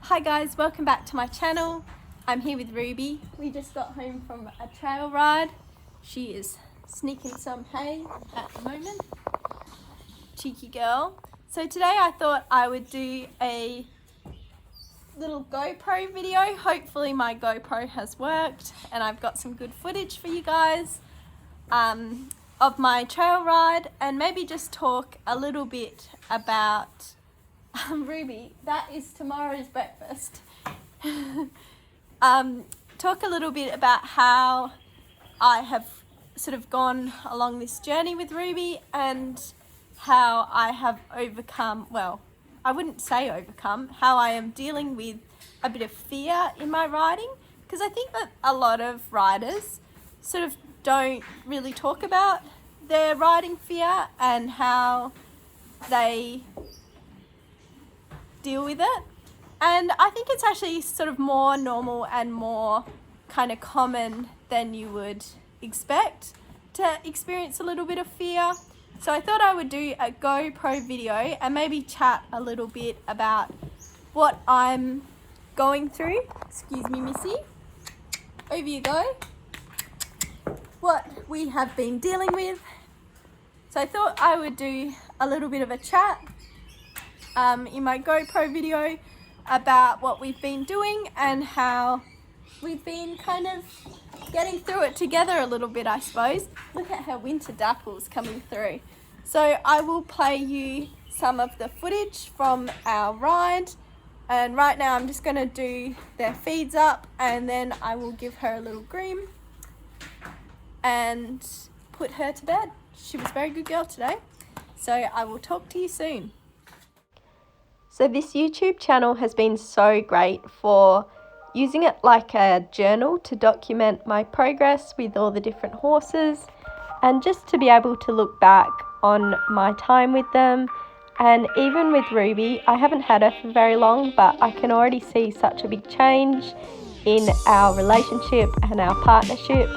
Hi guys, welcome back to my channel. I'm here with Ruby. We just got home from a trail ride. She is sneaking some hay at the moment. Cheeky girl. So today I thought I would do a little GoPro video. Hopefully my GoPro has worked and I've got some good footage for you guys of my trail ride, and maybe just talk a little bit about Ruby, that is tomorrow's breakfast. Talk a little bit about how I have sort of gone along this journey with Ruby and how I have overcome, well, I wouldn't say overcome, how I am dealing with a bit of fear in my riding, because I think that a lot of riders sort of don't really talk about their riding fear and how they deal with it. And I think it's actually sort of more normal and more kind of common than you would expect to experience a little bit of fear. So I thought I would do a GoPro video and maybe chat a little bit about what I'm going through. Excuse me, Missy. Over you go. What we have been dealing with. So I thought I would do a little bit of a chat in my GoPro video about what we've been doing and how we've been kind of getting through it together a little bit, I suppose. Look at her winter dapples coming through. So I will play you some of the footage from our ride, and right now I'm just going to do their feeds up and then I will give her a little groom and put her to bed. She was a very good girl today. So I will talk to you soon. So this YouTube channel has been so great for using it like a journal to document my progress with all the different horses, and just to be able to look back on my time with them. And even with Ruby, I haven't had her for very long, but I can already see such a big change in our relationship and our partnership.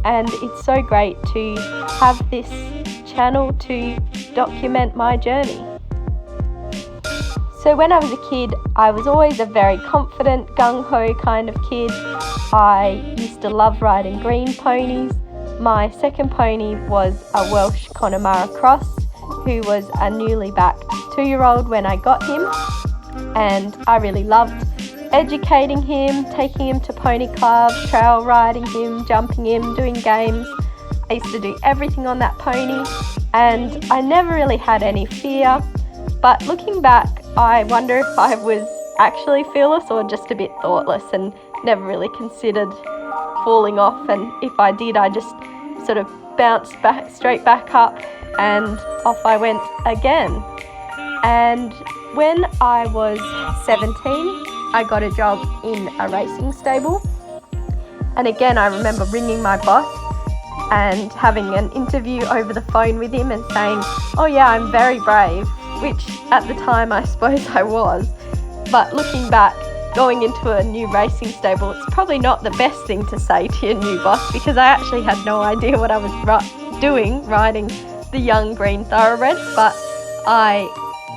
And it's so great to have this channel to document my journey. So when I was a kid, I was always a very confident, gung-ho kind of kid. I used to love riding green ponies. My second pony was a Welsh Connemara Cross, who was a newly backed 2-year-old when I got him. And I really loved educating him, taking him to pony club, trail riding him, jumping him, doing games. I used to do everything on that pony, and I never really had any fear. But looking back, I wonder if I was actually fearless or just a bit thoughtless and never really considered falling off. And if I did, I just sort of bounced straight back up and off I went again. And when I was 17, I got a job in a racing stable. And again, I remember ringing my boss and having an interview over the phone with him and saying, "Oh yeah, I'm very brave," which at the time I suppose I was. But looking back, going into a new racing stable, it's probably not the best thing to say to your new boss, because I actually had no idea what I was doing, riding the young green thoroughbreds. But I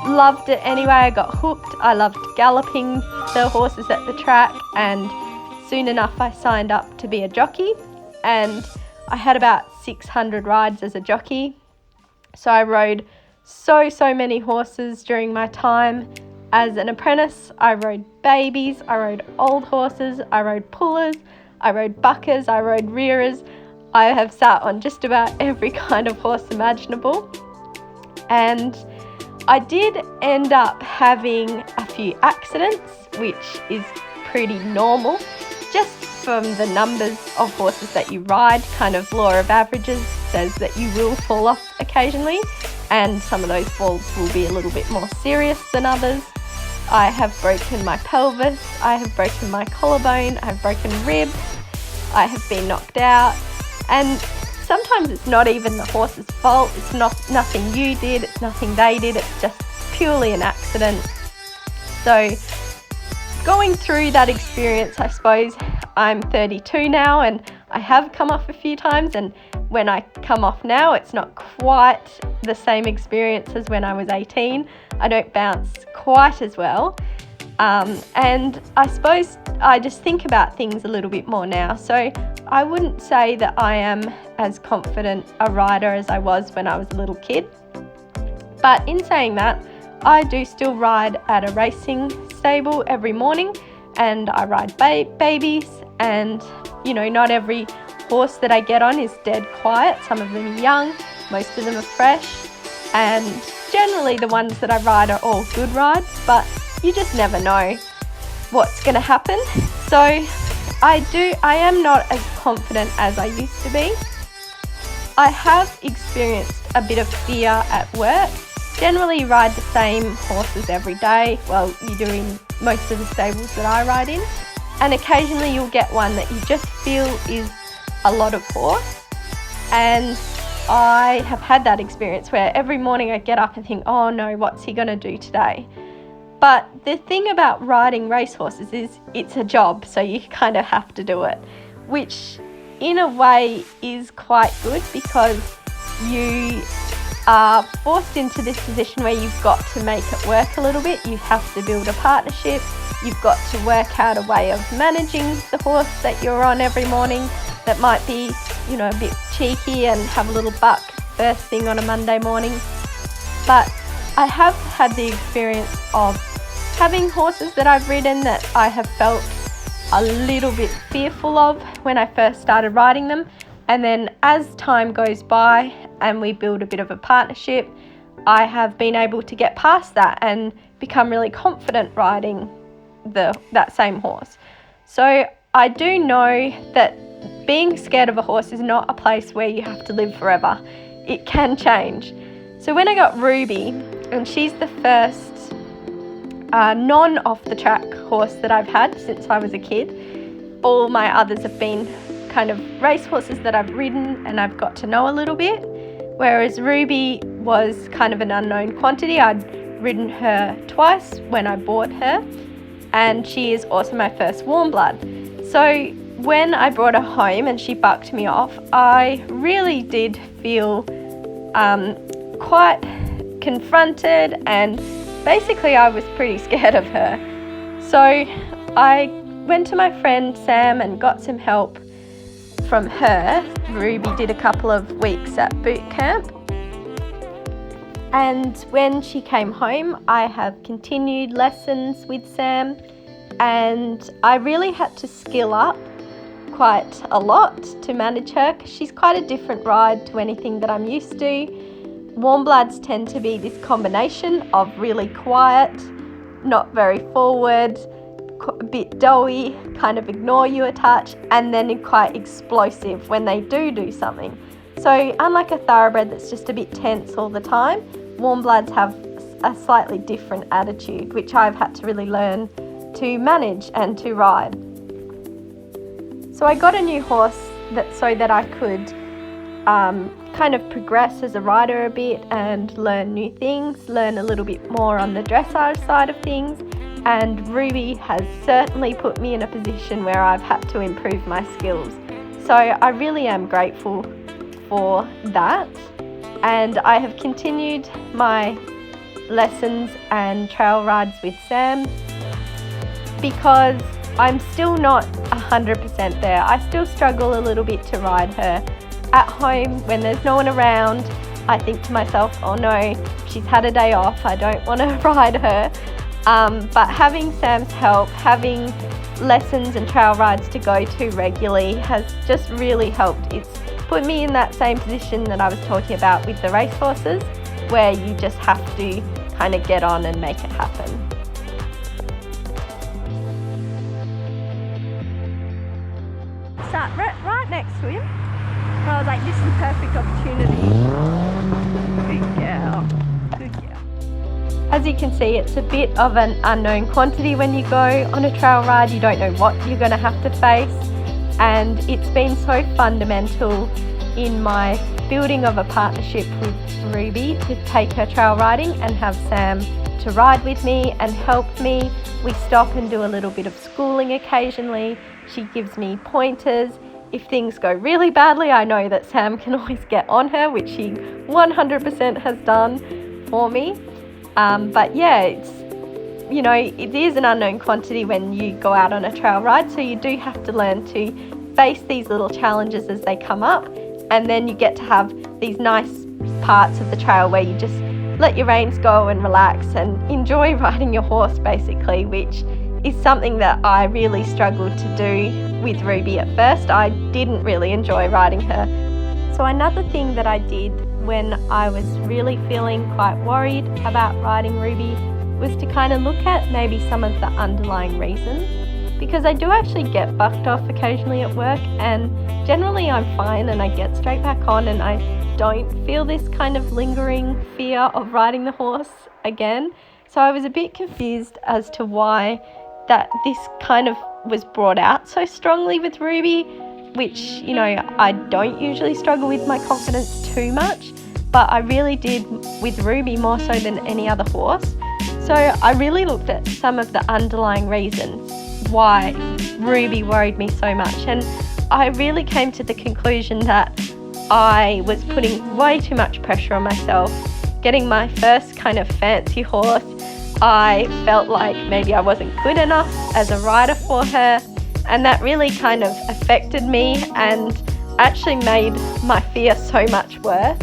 loved it anyway. I got hooked. I loved galloping the horses at the track, and soon enough I signed up to be a jockey, and I had about 600 rides as a jockey. So I rode so many horses during my time as an apprentice. I rode babies, I rode old horses, I rode pullers, I rode buckers, I rode rearers. I have sat on just about every kind of horse imaginable. And I did end up having a few accidents, which is pretty normal, just from the numbers of horses that you ride. Kind of law of averages says that you will fall off occasionally, and some of those falls will be a little bit more serious than others. I have broken my pelvis, I have broken my collarbone, I have broken ribs, I have been knocked out, and sometimes it's not even the horse's fault. It's nothing you did, it's nothing they did, it's just purely an accident. So going through that experience, I suppose I'm 32 now and I have come off a few times, and when I come off now, it's not quite the same experience as when I was 18. I don't bounce quite as well. And I suppose I just think about things a little bit more now. So I wouldn't say that I am as confident a rider as I was when I was a little kid. But in saying that, I do still ride at a racing stable every morning, and I ride babies, and not every horse that I get on is dead quiet. Some of them are young, most of them are fresh, and generally the ones that I ride are all good rides, but you just never know what's going to happen. So I am not as confident as I used to be. I have experienced a bit of fear at work. Generally you ride the same horses every day. Well, you do in most of the stables that I ride in. And occasionally you'll get one that you just feel is a lot of horse. And I have had that experience where every morning I get up and think, oh no, what's he going to do today? But the thing about riding racehorses is it's a job, so you kind of have to do it, which in a way is quite good because you are forced into this position where you've got to make it work a little bit. You have to build a partnership. You've got to work out a way of managing the horse that you're on every morning that might be, a bit cheeky and have a little buck first thing on a Monday morning. But I have had the experience of having horses that I've ridden that I have felt a little bit fearful of when I first started riding them. And then as time goes by and we build a bit of a partnership, I have been able to get past that and become really confident riding that same horse. So I do know that being scared of a horse is not a place where you have to live forever. It can change. So when I got Ruby, and she's the first non-off-the-track horse that I've had since I was a kid. All my others have been kind of race horses that I've ridden and I've got to know a little bit, whereas Ruby was kind of an unknown quantity. I'd ridden her twice when I bought her, and she is also my first warm blood. So when I brought her home and she bucked me off, I really did feel quite confronted, and basically I was pretty scared of her. So I went to my friend Sam and got some help from her. Ruby did a couple of weeks at boot camp, and when she came home I have continued lessons with Sam, and I really had to skill up quite a lot to manage her because she's quite a different ride to anything that I'm used to. Warm bloods tend to be this combination of really quiet, not very forward, a bit doughy, kind of ignore you a touch, and then quite explosive when they do something. So unlike a thoroughbred that's just a bit tense all the time, warm bloods have a slightly different attitude, which I've had to really learn to manage and to ride. So I got a new horse so that I could kind of progress as a rider a bit and learn new things, learn a little bit more on the dressage side of things. And Ruby has certainly put me in a position where I've had to improve my skills. So I really am grateful for that. And I have continued my lessons and trail rides with Sam because I'm still not 100% there. I still struggle a little bit to ride her. At home, when there's no one around, I think to myself, oh no, she's had a day off, I don't want to ride her. But having Sam's help, having lessons and trail rides to go to regularly has just really helped. It's put me in that same position that I was talking about with the racehorses, where you just have to kind of get on and make it happen. Sat right next to him. So I was like, this is a perfect opportunity. Good girl. Good girl. As you can see, it's a bit of an unknown quantity when you go on a trail ride. You don't know what you're going to have to face. And it's been so fundamental in my building of a partnership with Ruby to take her trail riding and have Sam to ride with me and help me. We stop and do a little bit of schooling occasionally. She gives me pointers. If things go really badly, I know that Sam can always get on her, which she 100% has done for me. But yeah, you know, it is an unknown quantity when you go out on a trail ride, so you do have to learn to face these little challenges as they come up, and then you get to have these nice parts of the trail where you just let your reins go and relax and enjoy riding your horse, basically, which is something that I really struggled to do with Ruby at first. I didn't really enjoy riding her. So another thing that I did when I was really feeling quite worried about riding Ruby was to kind of look at maybe some of the underlying reasons, because I do actually get bucked off occasionally at work, and generally I'm fine and I get straight back on and I don't feel this kind of lingering fear of riding the horse again. So I was a bit confused as to why that this kind of was brought out so strongly with Ruby, which, you know, I don't usually struggle with my confidence too much, but I really did with Ruby more so than any other horse. So I really looked at some of the underlying reasons why Ruby worried me so much, and I really came to the conclusion that I was putting way too much pressure on myself. Getting my first kind of fancy horse, I felt like maybe I wasn't good enough as a rider for her, and that really kind of affected me and actually made my fear so much worse.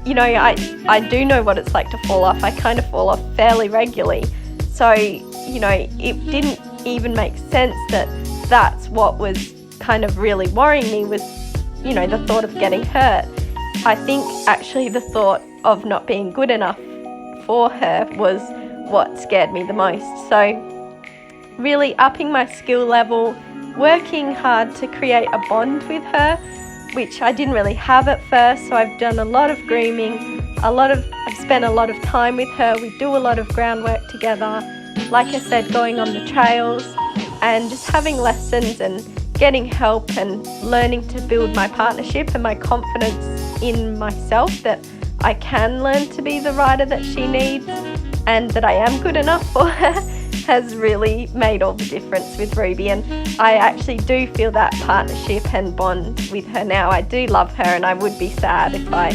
You know, I do know what it's like to fall off. I kind of fall off fairly regularly. So, you know, it didn't even make sense that that's what was kind of really worrying me was, you know, the thought of getting hurt. I think actually the thought of not being good enough for her was what scared me the most. So really upping my skill level, working hard to create a bond with her, which I didn't really have at first. So I've done a lot of grooming, I've spent a lot of time with her. We do a lot of groundwork together. Like I said, going on the trails and just having lessons and getting help and learning to build my partnership and my confidence in myself that I can learn to be the rider that she needs and that I am good enough for her has really made all the difference with Ruby. And I actually do feel that partnership and bond with her now. I do love her, and I would be sad if I,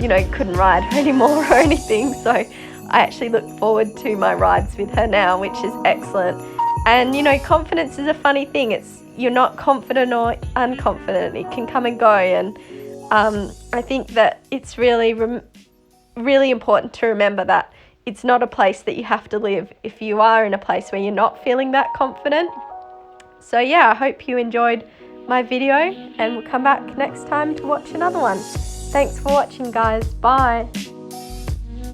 you know, couldn't ride her anymore or anything. So I actually look forward to my rides with her now, which is excellent. And, you know, confidence is a funny thing. You're not confident or unconfident. It can come and go. And I think that it's really important to remember that it's not a place that you have to live if you are in a place where you're not feeling that confident. So yeah, I hope you enjoyed my video, and we'll come back next time to watch another one. Thanks for watching, guys. Bye.